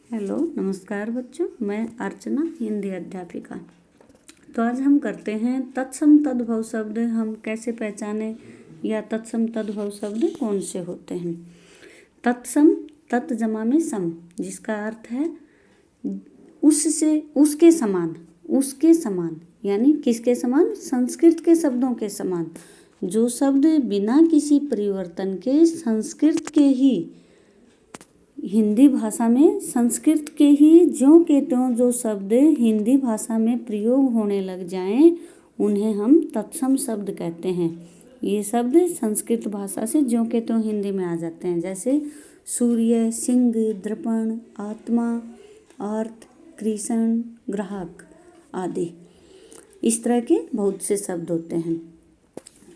Hello, नमस्कार बच्चों। मैं अर्चना, हिंदी अध्यापिका। तो आज हम करते हैं तत्सम तद्भव शब्द हम कैसे पहचानें या तत्सम तद्भव शब्द कौन से होते हैं। तत्सम, तत् जमा में सम, जिसका अर्थ है उससे, उसके समान, उसके समान यानी किसके समान? संस्कृत के शब्दों के समान। जो शब्द बिना किसी परिवर्तन के संस्कृत के ही, हिंदी भाषा में संस्कृत के ही ज्यों के त्यों जो शब्द हिंदी भाषा में प्रयोग होने लग जाएं, उन्हें हम तत्सम शब्द कहते हैं। ये शब्द संस्कृत भाषा से ज्यों के त्यों हिंदी में आ जाते हैं, जैसे सूर्य, सिंह, दर्पण, आत्मा, अर्थ, कृष्ण, ग्राहक आदि। इस तरह के बहुत से शब्द होते हैं।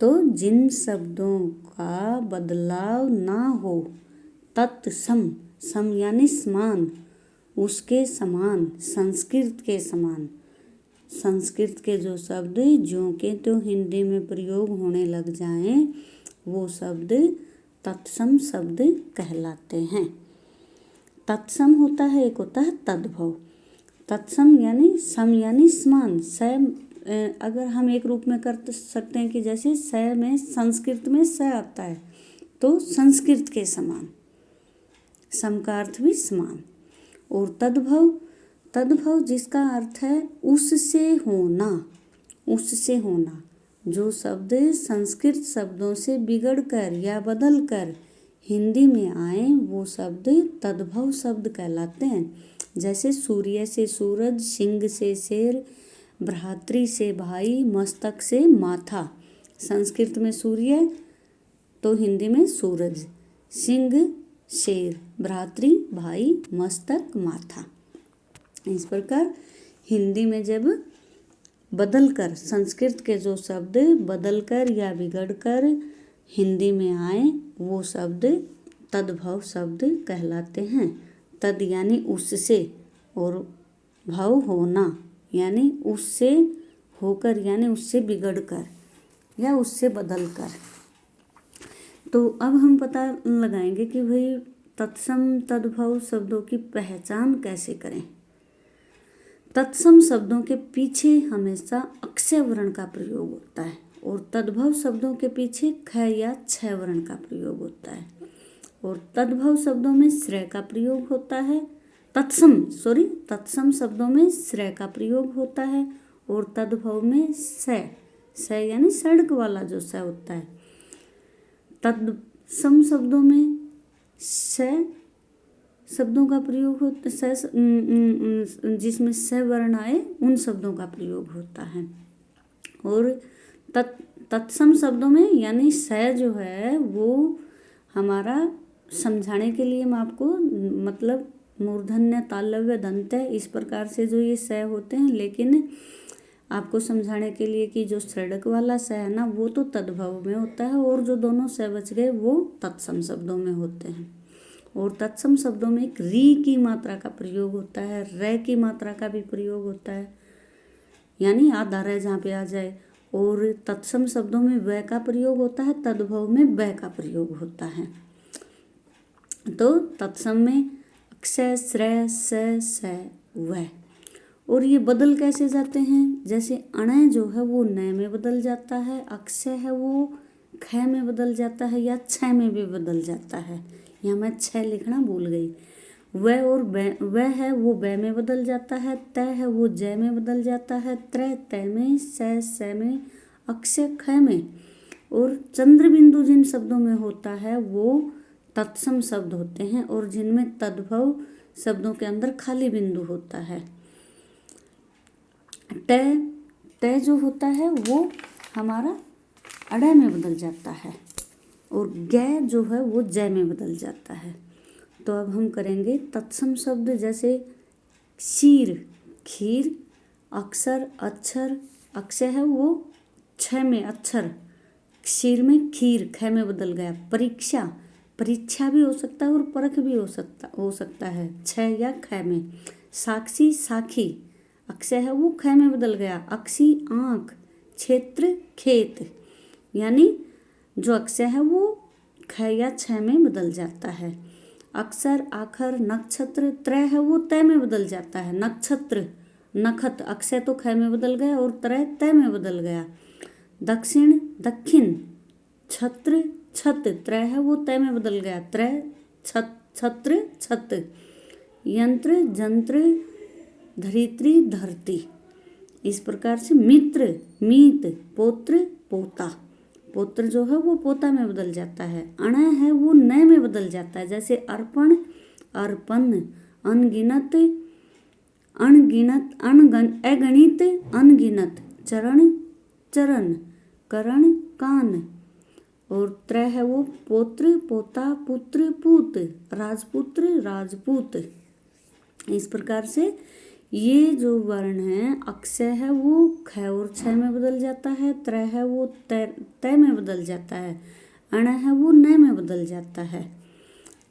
तो जिन शब्दों का बदलाव ना हो, तत्सम, सम यानी समान, उसके समान, संस्कृत के समान, संस्कृत के जो शब्द ज्यों के त्यों हिंदी में प्रयोग होने लग जाएं, वो शब्द तत्सम शब्द कहलाते हैं। तत्सम होता है, एक होता है तद्भव। तत्सम यानी सम यानी समान। स अगर हम एक रूप में कर सकते हैं कि जैसे स में, संस्कृत में स आता है तो संस्कृत के समान, सम का अर्थ भी समान। और तद्भव, तद्भव जिसका अर्थ है उससे होना, उससे होना। जो शब्द संस्कृत शब्दों से बिगड़कर या बदलकर हिंदी में आए, वो शब्द तद्भव शब्द कहलाते हैं। जैसे सूर्य से सूरज, सिंह से शेर, भ्रातृ से भाई, मस्तक से माथा। संस्कृत में सूर्य तो हिंदी में सूरज, सिंह शेर, भ्रातृ भाई, मस्तक माथा। इस प्रकार हिंदी में जब बदलकर, संस्कृत के जो शब्द बदलकर या बिगड़कर हिंदी में आए, वो शब्द तद्भव शब्द कहलाते हैं। तद यानी उससे, और भव होना यानी उससे होकर यानी उससे बिगड़कर या उससे बदलकर। तो अब हम पता लगाएंगे कि भाई तत्सम तद्भव शब्दों की पहचान कैसे करें। तत्सम शब्दों के पीछे हमेशा अक्षय वर्ण का प्रयोग होता है और तद्भव शब्दों के पीछे ख या छ वर्ण का प्रयोग होता है। और तद्भव शब्दों में श्रेय का प्रयोग होता है। तत्सम शब्दों में श्रेय का प्रयोग होता है और तद्भव में स यानी सड़क वाला जो स होता है। तत्सम शब्दों में स शब्दों का प्रयोग होता है, जिसमें स वर्ण आए उन शब्दों का प्रयोग होता है। और तत्सम शब्दों में यानी स जो है वो हमारा समझाने के लिए, मैं आपको मतलब मूर्धन्य, तालव्य, दंत्य, इस प्रकार से जो ये स होते हैं, लेकिन आपको समझाने के लिए कि जो सड़क वाला स है ना, वो तो तद्भव में होता है और जो दोनों स बच गए वो तत्सम शब्दों में होते हैं। और तत्सम शब्दों में एक री की मात्रा का प्रयोग होता है, रे की मात्रा का भी प्रयोग होता है, यानी आधा रे जहाँ पे आ जाए। और तत्सम शब्दों में व का प्रयोग होता है, तद्भव में ब का प्रयोग होता है। तो तत्सम में अक्षय, श्रेय, स, व। और ये बदल कैसे जाते हैं? जैसे अणय जो है वो न में बदल जाता है, अक्षय है वो ख में बदल जाता है या छ में भी बदल जाता है। यहाँ मैं छ लिखना भूल गई। व और व है वो ब में बदल जाता है, त है वो ज में बदल जाता है, त्र त में, स में, अक्षय ख में। और चंद्र बिंदु जिन शब्दों में होता है वो तत्सम शब्द होते हैं और जिनमें तद्भव शब्दों के अंदर खाली बिंदु होता है। त जो होता है वो हमारा अड़य में बदल जाता है और ग जो है वो ज में बदल जाता है। तो अब हम करेंगे तत्सम शब्द, जैसे क्षीर, खीर, अक्षर, अक्षर, अक्षय है वो छ में अक्षर, क्षीर में खीर, ख में बदल गया। परीक्षा, परीक्षा भी हो सकता है और परख भी हो सकता है छ या ख में। साक्षी, साखी, अक्षय है वो ख में बदल गया। अक्षी, आँख, क्षेत्र, खेत, यानी जो अक्षय है वो ख या छ में बदल जाता है। अक्षर, आखर, नक्षत्र, त्रय है वो तय में बदल जाता है। नक्षत्र, नखत, अक्षय तो ख में बदल गया और त्रय तय में बदल गया। दक्षिण, दक्षिण, छत्र, छत, त्रय है वो तय में बदल गया। त्रय, छत्र, छत। यंत्र, जंत्र, धरित्री, धरती। इस प्रकार से मित्र, मीत, पौत्र, पोता। पौत्र जो है वो पोता में बदल जाता है। अण है वो नय में बदल जाता है, जैसे अर्पण, अर्पण। अनगिनत, अनगिनत, अगणित, अनगिनत। चरण, चरण। करण, कान। और त्रय है वो पौत्र, पोता, पुत्र, पूत। राजपुत्र, राजपूत। इस प्रकार से ये जो वर्ण है, अक्षय है वो ख और छ में बदल जाता है। त्रय है वो तय में बदल जाता है। अण है वो नय में बदल जाता है।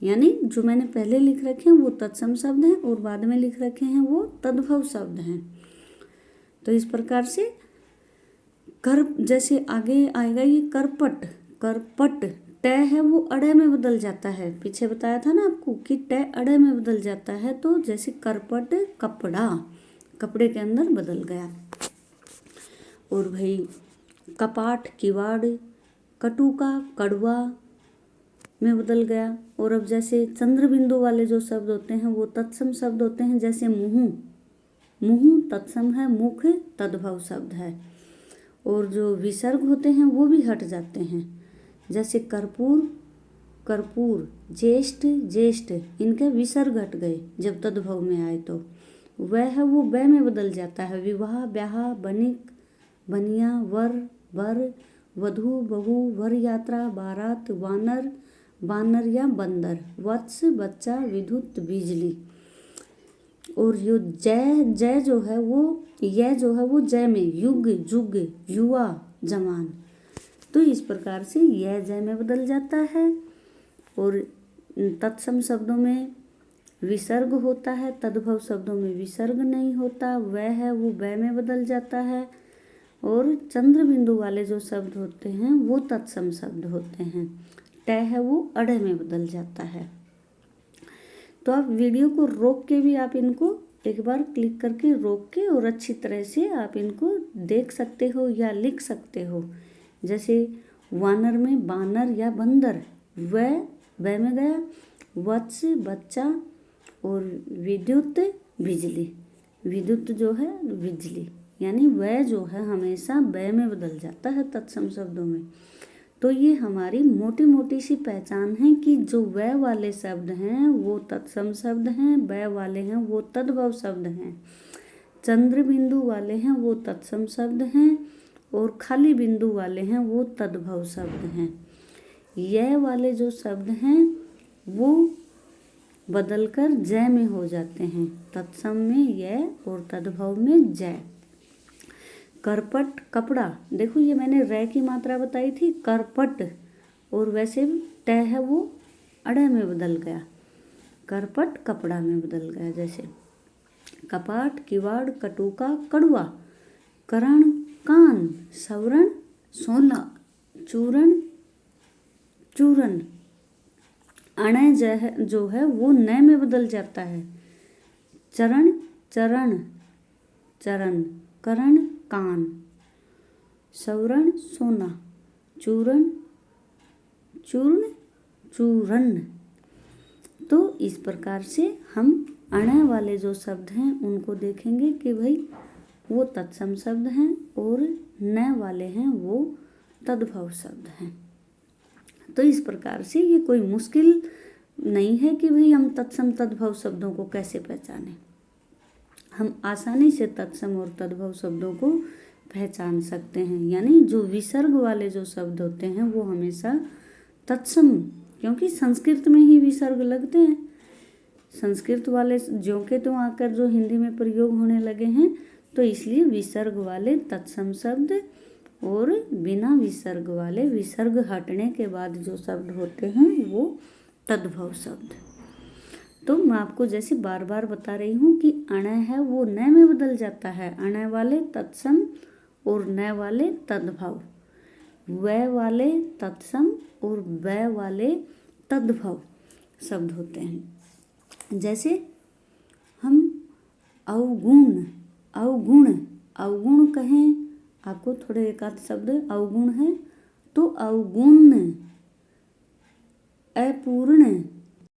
यानी जो मैंने पहले लिख रखे हैं वो तत्सम शब्द हैं और बाद में लिख रखे हैं वो तद्भव शब्द हैं। तो इस प्रकार से कर, जैसे आगे आएगा ये करपट, करपट। ट है वो अड़े में बदल जाता है। पीछे बताया था ना आपको कि ट अड़े में बदल जाता है। तो जैसे करपट, कपड़ा, कपड़े के अंदर बदल गया। और भाई कपाट, किवाड़, कटुका, कड़वा में बदल गया। और अब जैसे चंद्र बिंदु वाले जो शब्द होते हैं वो तत्सम शब्द होते हैं। जैसे मुँह, मुँह तत्सम है, मुख तद्भव शब्द है। और जो विसर्ग होते हैं वो भी हट जाते हैं। जैसे कर्पूर, कर्पूर, ज्येष्ठ, ज्येष्ठ, इनके विसर्ग हट गए जब तद्भव में आए। तो वह है वो बै में बदल जाता है। विवाह, ब्याह, बनिक, बनिया, वर, वर, वधू, बहू, वर यात्रा, बारात, वानर, बानर या बंदर, वत्स, बच्चा, विद्युत, बिजली। और यो जय, जय जो है वो, यह जो है वो जय में, युग, जुग, युवा, जवान। तो इस प्रकार से यह जय में बदल जाता है। और तत्सम शब्दों में विसर्ग होता है, तद्भव शब्दों में विसर्ग नहीं होता। वह है वो बै में बदल जाता है। और चंद्र बिंदु वाले जो शब्द होते हैं वो तत्सम शब्द होते हैं। ट है वो अड़े में बदल जाता है। तो आप वीडियो को रोक के भी आप इनको एक बार क्लिक करके रोक के और अच्छी तरह से आप इनको देख सकते हो या लिख सकते हो। जैसे वानर में बानर या बंदर, वह में गया। वत्स, बच्चा। और विद्युत, बिजली। विद्युत जो है बिजली, यानी वह जो है हमेशा बै में बदल जाता है तत्सम शब्दों में। तो ये हमारी मोटी मोटी सी पहचान है कि जो वह वाले शब्द हैं वो तत्सम शब्द हैं, बै वाले हैं वो तद्भव शब्द हैं, चंद्र बिंदु वाले हैं वो तत्सम शब्द हैं और खाली बिंदु वाले हैं वो तद्भव शब्द हैं। यह वाले जो शब्द हैं वो बदलकर जय में हो जाते हैं। तत्सम में यह और तद्भव में जय। करपट, कपड़ा। देखो ये मैंने रै की मात्रा बताई थी, करपट। और वैसे ट है वो अड़े में बदल गया। करपट कपड़ा में बदल गया। जैसे कपाट, किवाड़, कटुका, कड़वा। करण, कान। सवरण, सोना। चूरण, चूरन। अण जो है वो नय में बदल जाता है। चरण, चरण, चरण। करण, कान। सवरण, सोना। चूरण, चूर्ण, चूरन। तो इस प्रकार से हम अण वाले जो शब्द हैं उनको देखेंगे कि भाई वो तत्सम शब्द हैं और न वाले हैं वो तद्भव शब्द हैं। तो इस प्रकार से ये कोई मुश्किल नहीं है कि भाई हम तत्सम तद्भव शब्दों को कैसे पहचानें। हम आसानी से तत्सम और तद्भव शब्दों को पहचान सकते हैं। यानी जो विसर्ग वाले जो शब्द होते हैं वो हमेशा तत्सम, क्योंकि संस्कृत में ही विसर्ग लगते हैं। संस्कृत वाले ज्यों के त्यों आकर जो हिंदी में प्रयोग होने लगे हैं, तो इसलिए विसर्ग वाले तत्सम शब्द और बिना विसर्ग वाले विसर्ग हटने के बाद जो शब्द होते हैं वो तद्भव शब्द। तो मैं आपको जैसे बार बार बता रही हूँ कि अण है वो न में बदल जाता है। अण वाले तत्सम और न वाले तद्भव, व वाले तत्सम और व वाले तद्भव। शब्द होते हैं। जैसे हम अवगुण, अवगुण, अवगुण कहें, आपको थोड़े एक आध शब्द अवगुण है तो अवगुण, अपूर्ण,